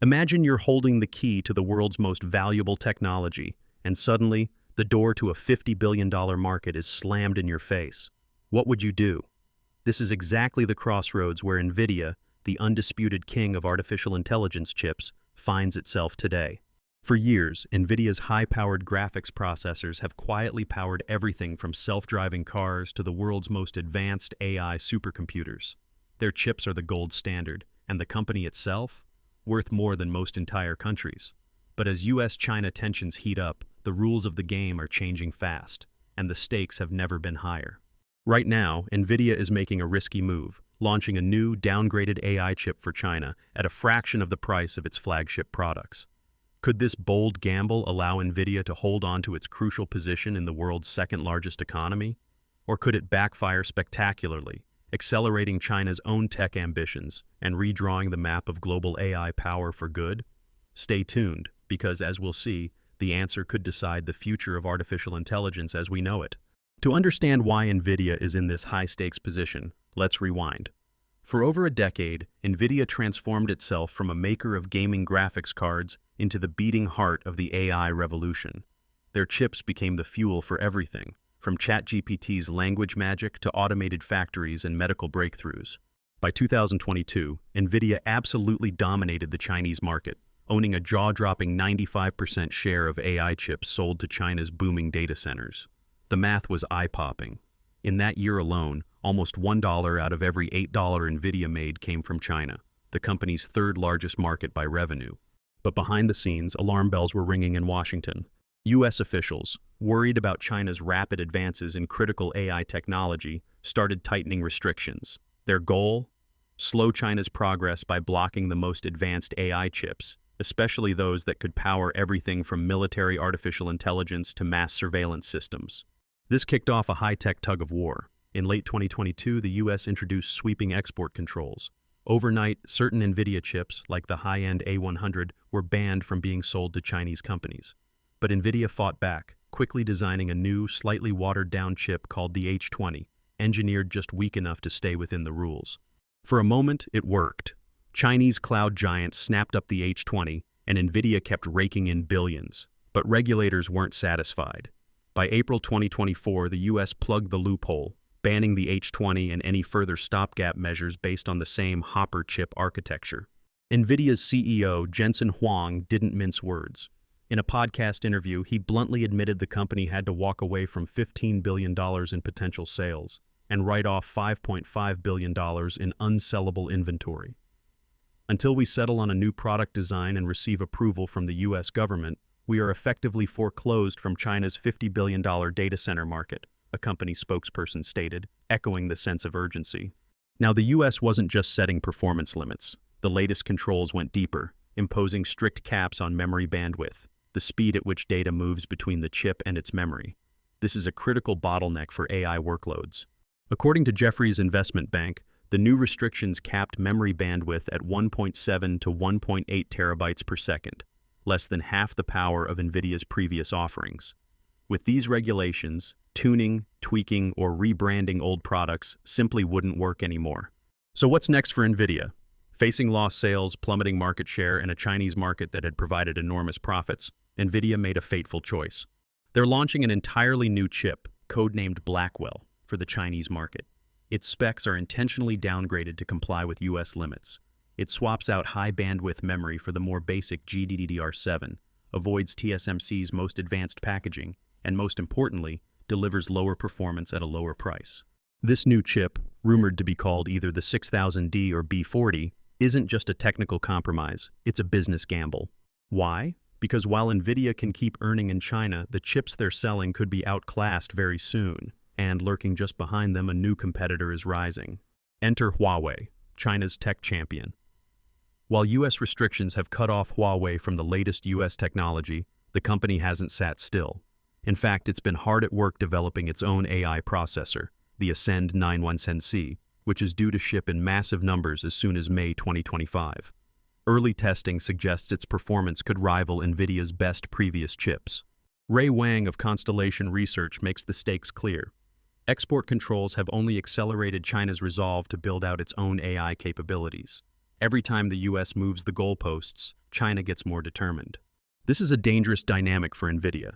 Imagine you're holding the key to the world's most valuable technology, and suddenly, the door to a $50 billion market is slammed in your face. What would you do? This is exactly the crossroads where Nvidia, the undisputed king of artificial intelligence chips, finds itself today. For years, Nvidia's high-powered graphics processors have quietly powered everything from self-driving cars to the world's most advanced AI supercomputers. Their chips are the gold standard, and the company itself? Worth more than most entire countries. But as US-China tensions heat up, the rules of the game are changing fast, and the stakes have never been higher. Right now, Nvidia is making a risky move, launching a new, downgraded AI chip for China at a fraction of the price of its flagship products. Could this bold gamble allow Nvidia to hold on to its crucial position in the world's second-largest economy? Or could it backfire spectacularly, accelerating China's own tech ambitions and redrawing the map of global AI power for good? Stay tuned, because as we'll see, the answer could decide the future of artificial intelligence as we know it. To understand why Nvidia is in this high-stakes position, let's rewind. For over a decade, Nvidia transformed itself from a maker of gaming graphics cards into the beating heart of the AI revolution. Their chips became the fuel for everything, from ChatGPT's language magic to automated factories and medical breakthroughs. By 2022, Nvidia absolutely dominated the Chinese market, owning a jaw-dropping 95% share of AI chips sold to China's booming data centers. The math was eye-popping. In that year alone, almost $1 out of every $8 Nvidia made came from China, the company's third-largest market by revenue. But behind the scenes, alarm bells were ringing in Washington. U.S. officials, worried about China's rapid advances in critical AI technology, started tightening restrictions. Their goal? Slow China's progress by blocking the most advanced AI chips, especially those that could power everything from military artificial intelligence to mass surveillance systems. This kicked off a high-tech tug-of-war. In late 2022, the U.S. introduced sweeping export controls. Overnight, certain Nvidia chips, like the high-end A100, were banned from being sold to Chinese companies. But Nvidia fought back, quickly designing a new, slightly watered-down chip called the H20, engineered just weak enough to stay within the rules. For a moment, it worked. Chinese cloud giants snapped up the H20, and Nvidia kept raking in billions. But regulators weren't satisfied. By April 2024, the U.S. plugged the loophole, banning the H20 and any further stopgap measures based on the same Hopper chip architecture. Nvidia's CEO, Jensen Huang, didn't mince words. In a podcast interview, he bluntly admitted the company had to walk away from $15 billion in potential sales and write off $5.5 billion in unsellable inventory. Until we settle on a new product design and receive approval from the U.S. government, we are effectively foreclosed from China's $50 billion data center market, a company spokesperson stated, echoing the sense of urgency. Now, the U.S. wasn't just setting performance limits. The latest controls went deeper, imposing strict caps on memory bandwidth, the speed at which data moves between the chip and its memory. This is a critical bottleneck for AI workloads. According to Jefferies Investment Bank, the new restrictions capped memory bandwidth at 1.7 to 1.8 terabytes per second, less than half the power of Nvidia's previous offerings. With these regulations, tuning, tweaking, or rebranding old products simply wouldn't work anymore. So what's next for Nvidia? Facing lost sales, plummeting market share, and a Chinese market that had provided enormous profits, Nvidia made a fateful choice. They're launching an entirely new chip, codenamed Blackwell, for the Chinese market. Its specs are intentionally downgraded to comply with U.S. limits. It swaps out high-bandwidth memory for the more basic GDDR7, avoids TSMC's most advanced packaging, and most importantly, delivers lower performance at a lower price. This new chip, rumored to be called either the 6000D or B40, isn't just a technical compromise, it's a business gamble. Why? Because while Nvidia can keep earning in China, the chips they're selling could be outclassed very soon, and lurking just behind them, a new competitor is rising. Enter Huawei, China's tech champion. While U.S. restrictions have cut off Huawei from the latest U.S. technology, the company hasn't sat still. In fact, it's been hard at work developing its own AI processor, the Ascend 9110C, which is due to ship in massive numbers as soon as May 2025. Early testing suggests its performance could rival Nvidia's best previous chips. Ray Wang of Constellation Research makes the stakes clear. Export controls have only accelerated China's resolve to build out its own AI capabilities. Every time the U.S. moves the goalposts, China gets more determined. This is a dangerous dynamic for Nvidia.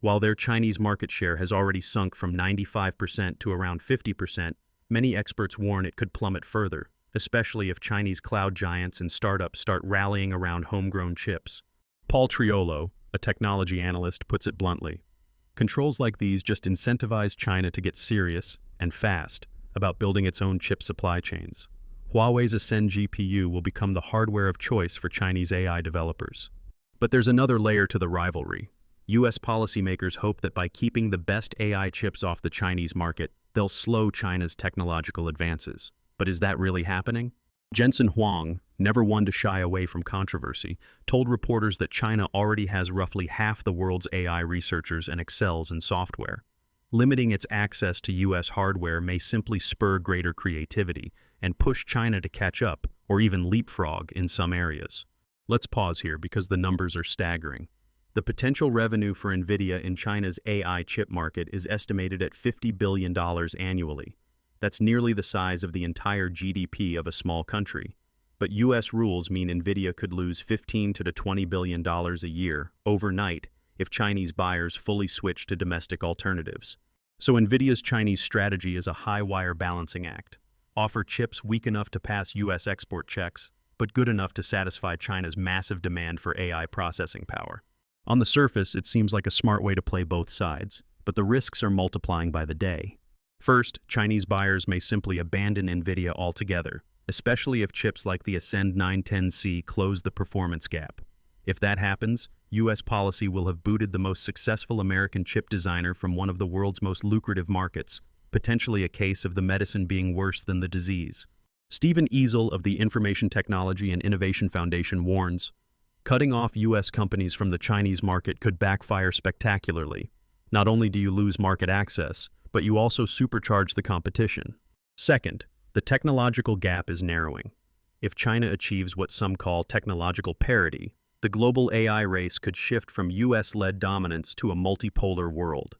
While their Chinese market share has already sunk from 95% to around 50%, many experts warn it could plummet further, especially if Chinese cloud giants and startups start rallying around homegrown chips. Paul Triolo, a technology analyst, puts it bluntly. Controls like these just incentivize China to get serious, and fast, about building its own chip supply chains. Huawei's Ascend GPU will become the hardware of choice for Chinese AI developers. But there's another layer to the rivalry. US policymakers hope that by keeping the best AI chips off the Chinese market, they'll slow China's technological advances. But is that really happening? Jensen Huang, never one to shy away from controversy, told reporters that China already has roughly half the world's AI researchers and excels in software. Limiting its access to US hardware may simply spur greater creativity and push China to catch up or even leapfrog in some areas. Let's pause here because the numbers are staggering. The potential revenue for Nvidia in China's AI chip market is estimated at $50 billion annually. That's nearly the size of the entire GDP of a small country. But US rules mean Nvidia could lose $15 to $20 billion a year, overnight, if Chinese buyers fully switch to domestic alternatives. So Nvidia's Chinese strategy is a high-wire balancing act. Offer chips weak enough to pass US export checks, but good enough to satisfy China's massive demand for AI processing power. On the surface, it seems like a smart way to play both sides, but the risks are multiplying by the day. First, Chinese buyers may simply abandon Nvidia altogether, especially if chips like the Ascend 910C close the performance gap. If that happens, US policy will have booted the most successful American chip designer from one of the world's most lucrative markets, potentially a case of the medicine being worse than the disease. Stephen Easel of the Information Technology and Innovation Foundation warns, cutting off US companies from the Chinese market could backfire spectacularly. Not only do you lose market access, but you also supercharge the competition. Second, the technological gap is narrowing. If China achieves what some call technological parity, the global AI race could shift from US-led dominance to a multipolar world.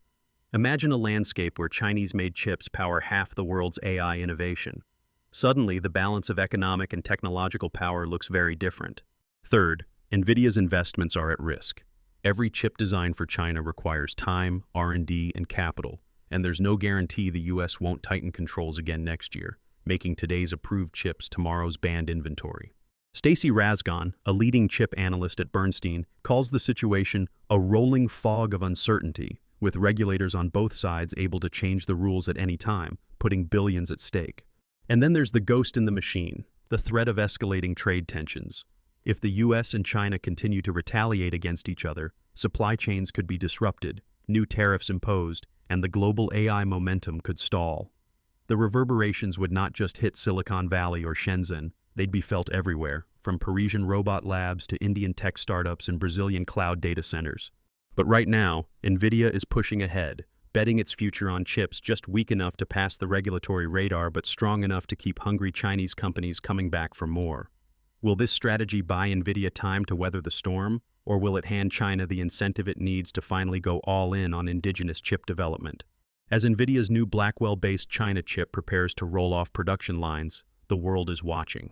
Imagine a landscape where Chinese-made chips power half the world's AI innovation. Suddenly, the balance of economic and technological power looks very different. Third, Nvidia's investments are at risk. Every chip design for China requires time, R&D, and capital, and there's no guarantee the US won't tighten controls again next year, making today's approved chips tomorrow's banned inventory. Stacy Rasgon, a leading chip analyst at Bernstein, calls the situation a rolling fog of uncertainty, with regulators on both sides able to change the rules at any time, putting billions at stake. And then there's the ghost in the machine, the threat of escalating trade tensions. If the US and China continue to retaliate against each other, supply chains could be disrupted, new tariffs imposed, and the global AI momentum could stall. The reverberations would not just hit Silicon Valley or Shenzhen, they'd be felt everywhere, from Parisian robot labs to Indian tech startups and Brazilian cloud data centers. But right now, Nvidia is pushing ahead, betting its future on chips just weak enough to pass the regulatory radar but strong enough to keep hungry Chinese companies coming back for more. Will this strategy buy Nvidia time to weather the storm, or will it hand China the incentive it needs to finally go all in on indigenous chip development? As Nvidia's new Blackwell-based China chip prepares to roll off production lines, the world is watching.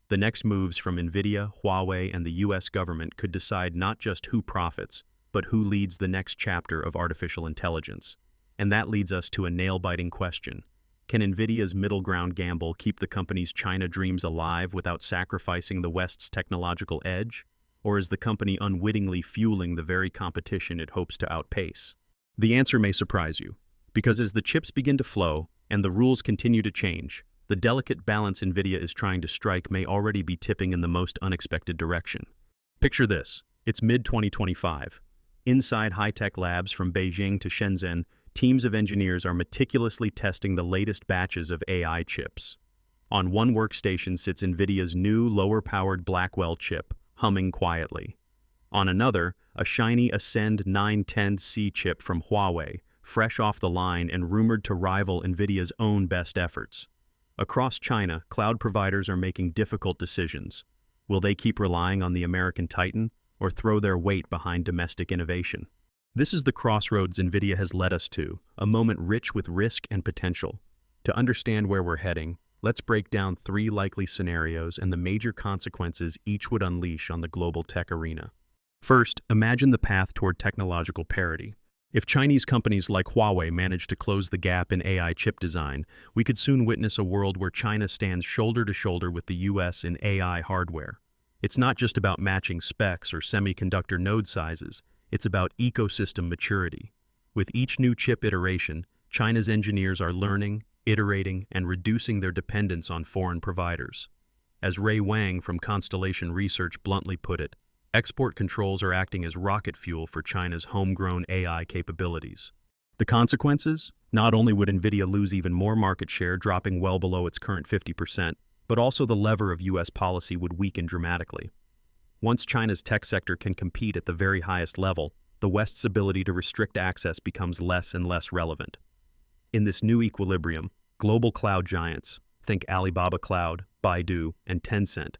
The next moves from Nvidia, Huawei, and the US government could decide not just who profits, but who leads the next chapter of artificial intelligence. And that leads us to a nail-biting question. Can Nvidia's middle ground gamble keep the company's China dreams alive without sacrificing the West's technological edge? Or is the company unwittingly fueling the very competition it hopes to outpace? The answer may surprise you, because as the chips begin to flow and the rules continue to change, the delicate balance Nvidia is trying to strike may already be tipping in the most unexpected direction. Picture this. It's mid-2025. Inside high-tech labs from Beijing to Shenzhen, teams of engineers are meticulously testing the latest batches of AI chips. On one workstation sits Nvidia's new lower-powered Blackwell chip, humming quietly. On another, a shiny Ascend 910C chip from Huawei, fresh off the line and rumored to rival Nvidia's own best efforts. Across China, cloud providers are making difficult decisions. Will they keep relying on the American Titan, or throw their weight behind domestic innovation? This is the crossroads Nvidia has led us to, a moment rich with risk and potential. To understand where we're heading, Let's break down 3 likely scenarios and the major consequences each would unleash on the global tech arena. First, imagine the path toward technological parity. If Chinese companies like Huawei manage to close the gap in AI chip design, we could soon witness a world where China stands shoulder to shoulder with the US in AI hardware. It's not just about matching specs or semiconductor node sizes, it's about ecosystem maturity. With each new chip iteration, China's engineers are learning, iterating, and reducing their dependence on foreign providers. As Ray Wang from Constellation Research bluntly put it, export controls are acting as rocket fuel for China's homegrown AI capabilities. The consequences? Not only would Nvidia lose even more market share, dropping well below its current 50%, but also the lever of US policy would weaken dramatically. Once China's tech sector can compete at the very highest level, the West's ability to restrict access becomes less and less relevant. In this new equilibrium, global cloud giants, think Alibaba Cloud, Baidu, and Tencent,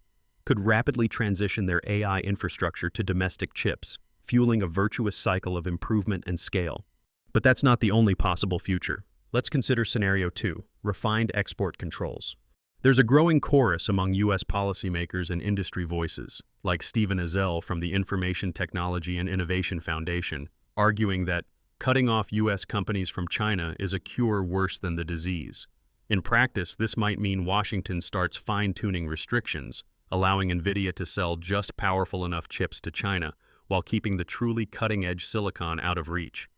could rapidly transition their AI infrastructure to domestic chips, fueling a virtuous cycle of improvement and scale. But that's not the only possible future. Let's consider scenario 2, refined export controls. There's a growing chorus among US policymakers and industry voices, like Stephen Ezell from the Information Technology and Innovation Foundation, arguing that cutting off US companies from China is a cure worse than the disease. In practice, this might mean Washington starts fine-tuning restrictions, allowing Nvidia to sell just powerful enough chips to China while keeping the truly cutting-edge silicon out of reach.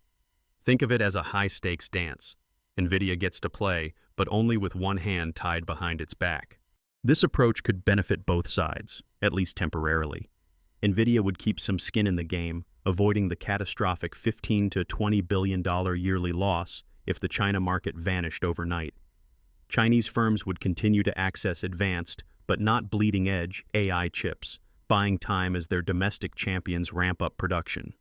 Think of it as a high-stakes dance. Nvidia gets to play, but only with one hand tied behind its back. This approach could benefit both sides, at least temporarily. Nvidia would keep some skin in the game, avoiding the catastrophic $15 to $20 billion yearly loss if the China market vanished overnight. Chinese firms would continue to access advanced, but not bleeding-edge, AI chips, buying time as their domestic champions ramp up production.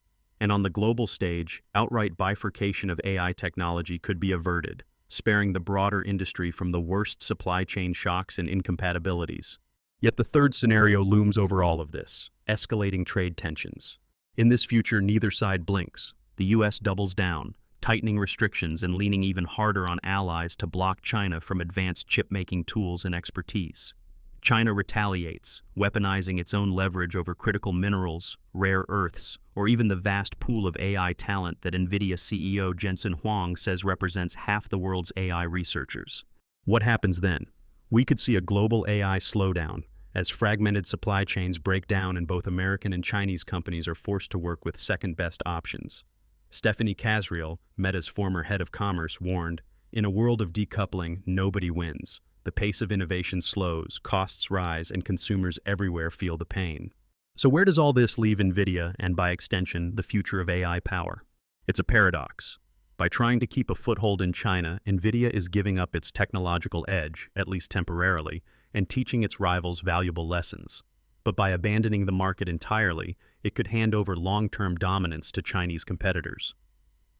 And on the global stage, outright bifurcation of AI technology could be averted, sparing the broader industry from the worst supply chain shocks and incompatibilities. Yet the third scenario looms over all of this: escalating trade tensions. In this future, neither side blinks. The US doubles down, tightening restrictions and leaning even harder on allies to block China from advanced chip-making tools and expertise. China retaliates, weaponizing its own leverage over critical minerals, rare earths, or even the vast pool of AI talent that Nvidia CEO Jensen Huang says represents half the world's AI researchers. What happens then? We could see a global AI slowdown, as fragmented supply chains break down and both American and Chinese companies are forced to work with second-best options. Stephanie Casriel, Meta's former head of commerce, warned, "In a world of decoupling, nobody wins. The pace of innovation slows, costs rise, and consumers everywhere feel the pain." So where does all this leave Nvidia and, by extension, the future of AI power? It's a paradox. By trying to keep a foothold in China, Nvidia is giving up its technological edge, at least temporarily, and teaching its rivals valuable lessons. But by abandoning the market entirely, it could hand over long-term dominance to Chinese competitors.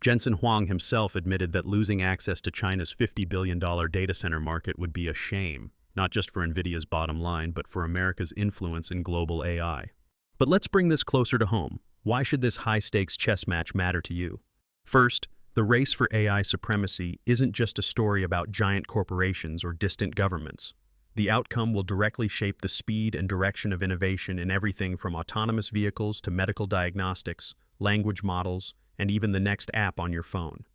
Jensen Huang himself admitted that losing access to China's $50 billion data center market would be a shame, not just for Nvidia's bottom line, but for America's influence in global AI. But let's bring this closer to home. Why should this high-stakes chess match matter to you? First, the race for AI supremacy isn't just a story about giant corporations or distant governments. The outcome will directly shape the speed and direction of innovation in everything from autonomous vehicles to medical diagnostics, language models, and even the next app on your phone.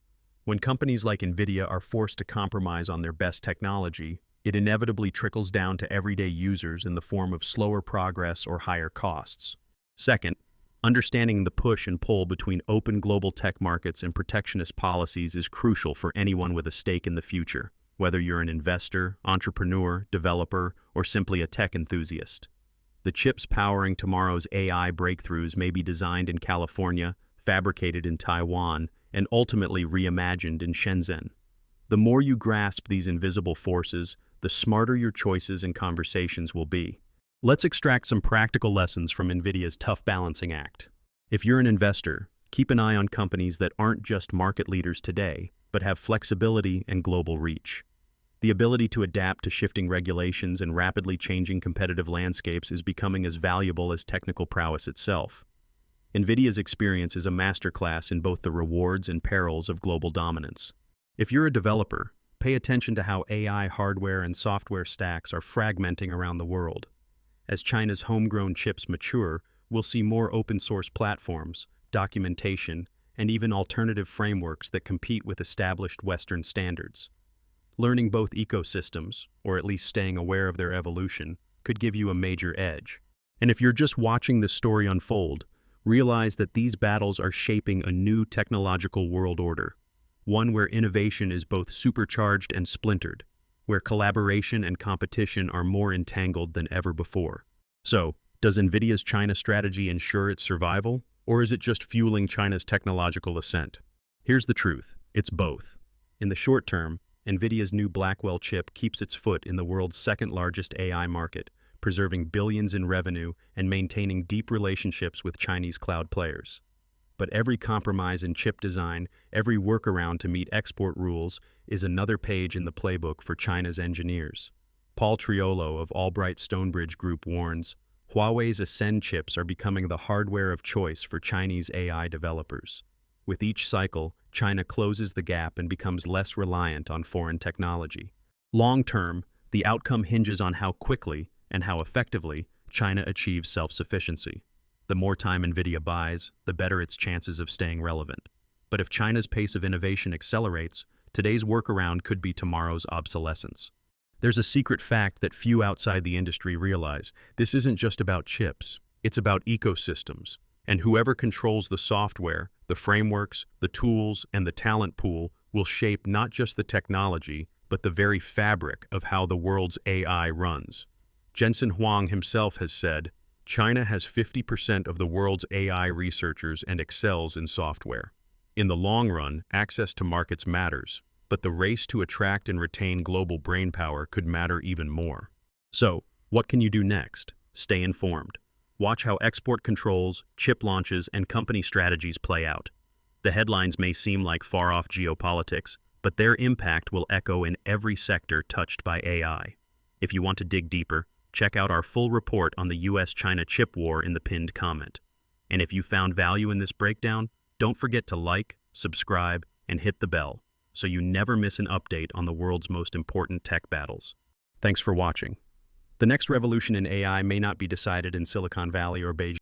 When companies like Nvidia are forced to compromise on their best technology, it inevitably trickles down to everyday users in the form of slower progress or higher costs. Second, understanding the push and pull between open global tech markets and protectionist policies is crucial for anyone with a stake in the future, whether you're an investor, entrepreneur, developer, or simply a tech enthusiast. The chips powering tomorrow's AI breakthroughs may be designed in California, fabricated in Taiwan, and ultimately reimagined in Shenzhen. The more you grasp these invisible forces, the smarter your choices and conversations will be. Let's extract some practical lessons from Nvidia's tough balancing act. If you're an investor, keep an eye on companies that aren't just market leaders today, but have flexibility and global reach. The ability to adapt to shifting regulations and rapidly changing competitive landscapes is becoming as valuable as technical prowess itself. Nvidia's experience is a masterclass in both the rewards and perils of global dominance. If you're a developer, Pay attention to how AI hardware and software stacks are fragmenting around the world. As China's homegrown chips mature, we'll see more open-source platforms, documentation, and even alternative frameworks that compete with established Western standards. Learning both ecosystems, or at least staying aware of their evolution, could give you a major edge. And if you're just watching this story unfold, realize that these battles are shaping a new technological world order, one where innovation is both supercharged and splintered, where collaboration and competition are more entangled than ever before. So, does Nvidia's China strategy ensure its survival, or is it just fueling China's technological ascent? Here's the truth: it's both. In the short term, Nvidia's new Blackwell chip keeps its foot in the world's second-largest AI market, preserving billions in revenue and maintaining deep relationships with Chinese cloud players. But every compromise in chip design, every workaround to meet export rules, is another page in the playbook for China's engineers. Paul Triolo of Albright Stonebridge Group warns, Huawei's Ascend chips are becoming the hardware of choice for Chinese AI developers. With each cycle, China closes the gap and becomes less reliant on foreign technology. Long-term, the outcome hinges on how quickly and how effectively China achieves self-sufficiency. The more time Nvidia buys, the better its chances of staying relevant. But if China's pace of innovation accelerates, today's workaround could be tomorrow's obsolescence. There's a secret fact that few outside the industry realize. This isn't just about chips, it's about ecosystems. And whoever controls the software, the frameworks, the tools, and the talent pool will shape not just the technology, but the very fabric of how the world's AI runs. Jensen Huang himself has said, China has 50% of the world's AI researchers and excels in software. In the long run, access to markets matters, but the race to attract and retain global brainpower could matter even more. So, what can you do next? Stay informed. Watch how export controls, chip launches, and company strategies play out. The headlines may seem like far-off geopolitics, but their impact will echo in every sector touched by AI. If you want to dig deeper, check out our full report on the US-China chip war in the pinned comment. And if you found value in this breakdown, don't forget to like, subscribe, and hit the bell, so you never miss an update on the world's most important tech battles. Thanks for watching. The next revolution in AI may not be decided in Silicon Valley or Beijing.